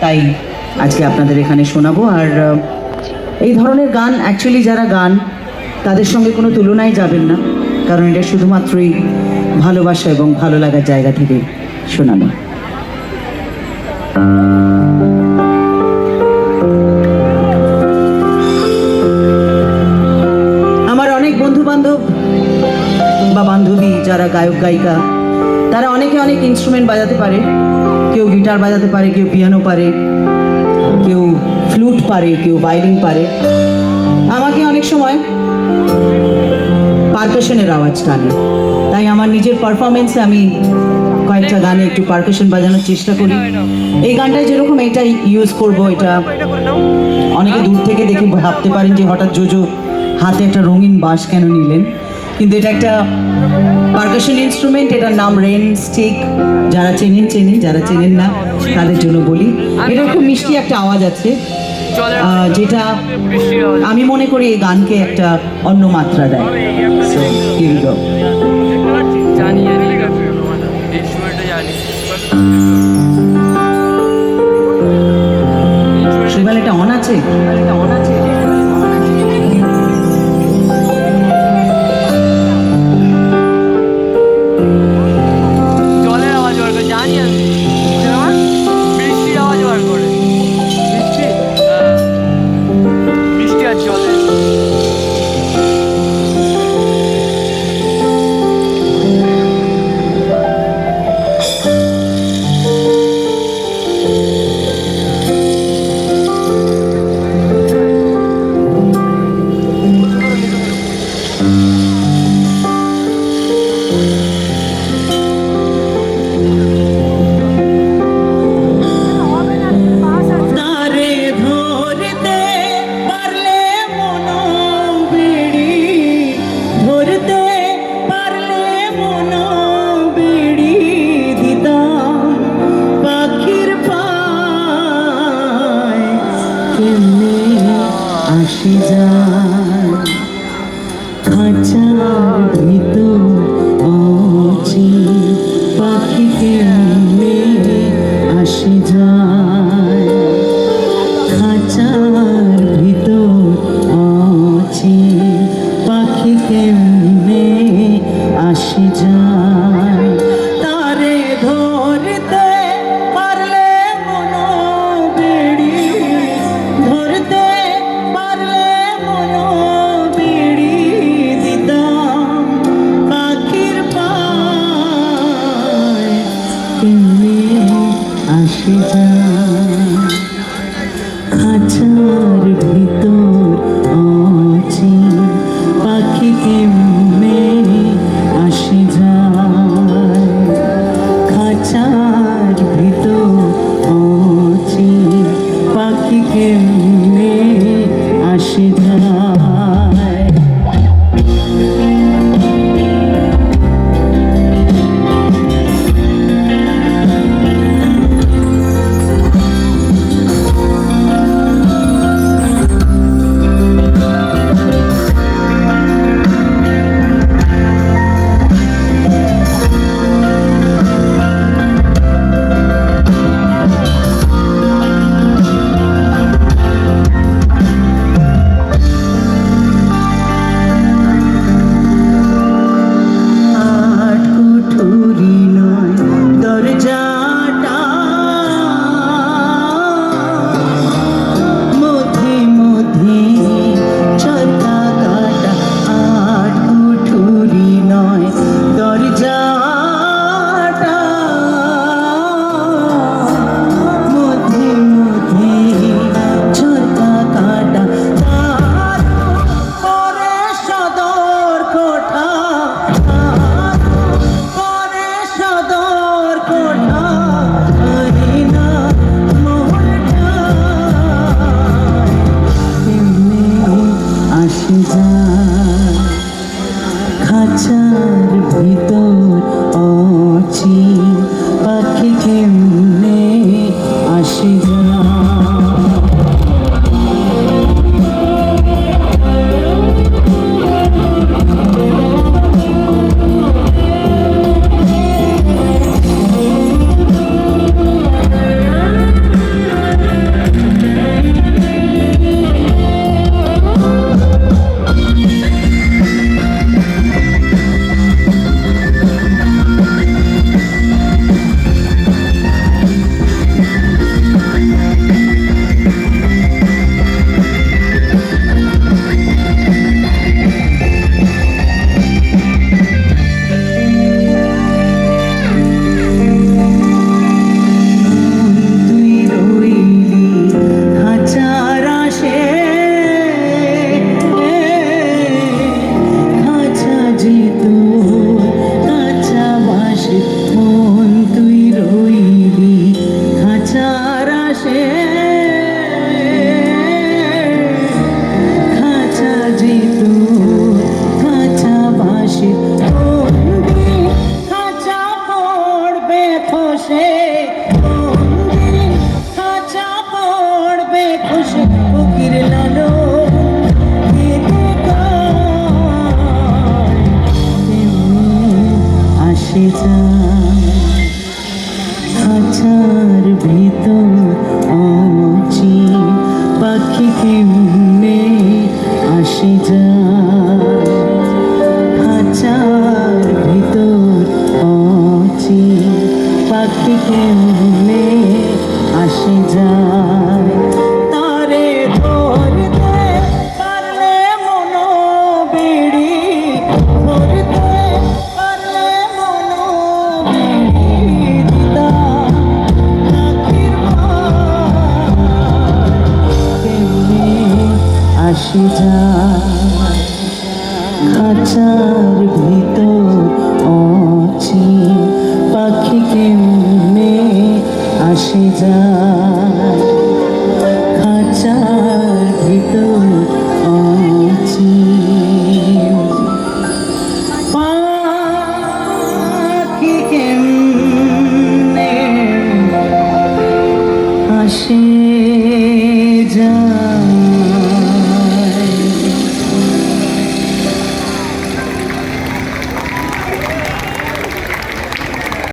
তাই আজকে আপনাদের এখানে শোনাবো। আর এই ধরনের গান অ্যাকচুয়ালি যারা গান তাদের সঙ্গে কোনো তুলনাই যাবেন না, কারণ এটা শুধুমাত্রই ভালোবাসা এবং ভালো লাগার জায়গা থেকে শোনানো। আমার অনেক বন্ধু বান্ধব বা বান্ধবী যারা গায়ক গায়িকা, তারা অনেকে অনেক ইনস্ট্রুমেন্ট বাজাতে পারে। কেউ গিটার বাজাতে পারে, কেউ পিয়ানো পারে, কেউ ফ্লুট পারে, কেউ ভায়োলিন পারে। আমাকে অনেক সময় পারকাশনের আওয়াজ টানে, তাই আমার নিজের পারফরমেন্সে আমি কয়েকটা গানে একটু পারকাশন বাজানোর চেষ্টা করি। এই গানটায় যেরকম এটা ইউজ করব, এটা অনেকে দূর থেকে দেখে ভাবতে পারেন যে হঠাৎ জোজো হাতে একটা রঙিন বাঁশ কেন নিলেন, কিন্তু এটা একটা পারকাশন ইনস্ট্রুমেন্ট। এটার নাম রেন স্টিক। যারা চেনেন চেনেন, যারা চেনেন না তাদের জন্য বলি, এটা খুব মিষ্টি একটা আওয়াজ আছে, যেটা আমি মনে করি এই গানকে একটা অন্য মাত্রা দেয়। So here we go. শিবাল, এটা অন আছে? আসি যায় খাঁচার ভিতর অচি পাখি কেমনে আসি যায় খাঁচার ভিতর অচি পাখি কেমনে আসি যায় তারে ধরতে পারলে মনো বেড়ি ধরতে পারলে মনো বেড়ি দিতাম পাখির পায় কেমনে আসি যায় খাঁচার ভিতর অচি পাখি কেমনে আসি যায় খাঁচার ভিতর অচি পাখি কেমনে আসি যায়। আসে খাঁচা জিতু খাঁচা বাসি কোনদিন খাঁচা পড়বে খসে কোনদিন খাঁচা পড়বে খসে ফকির লালো আসে যায় খাঁচার ভিতর অচি পাখি কেমনে আসে যায় খাঁচার ভিতর অচি পাখি কেমনে আসে যায় তারে ধরতে পারলে মনো বেড়ি ধরতে পারলে মনো বেড়ি দিদা নাকির কেমনে আসে যায় খাঁচার ভিতর অচি পাখি কেমনে আসে যায় খাঁচার ভিতর অচি পাখি কেমনে আসে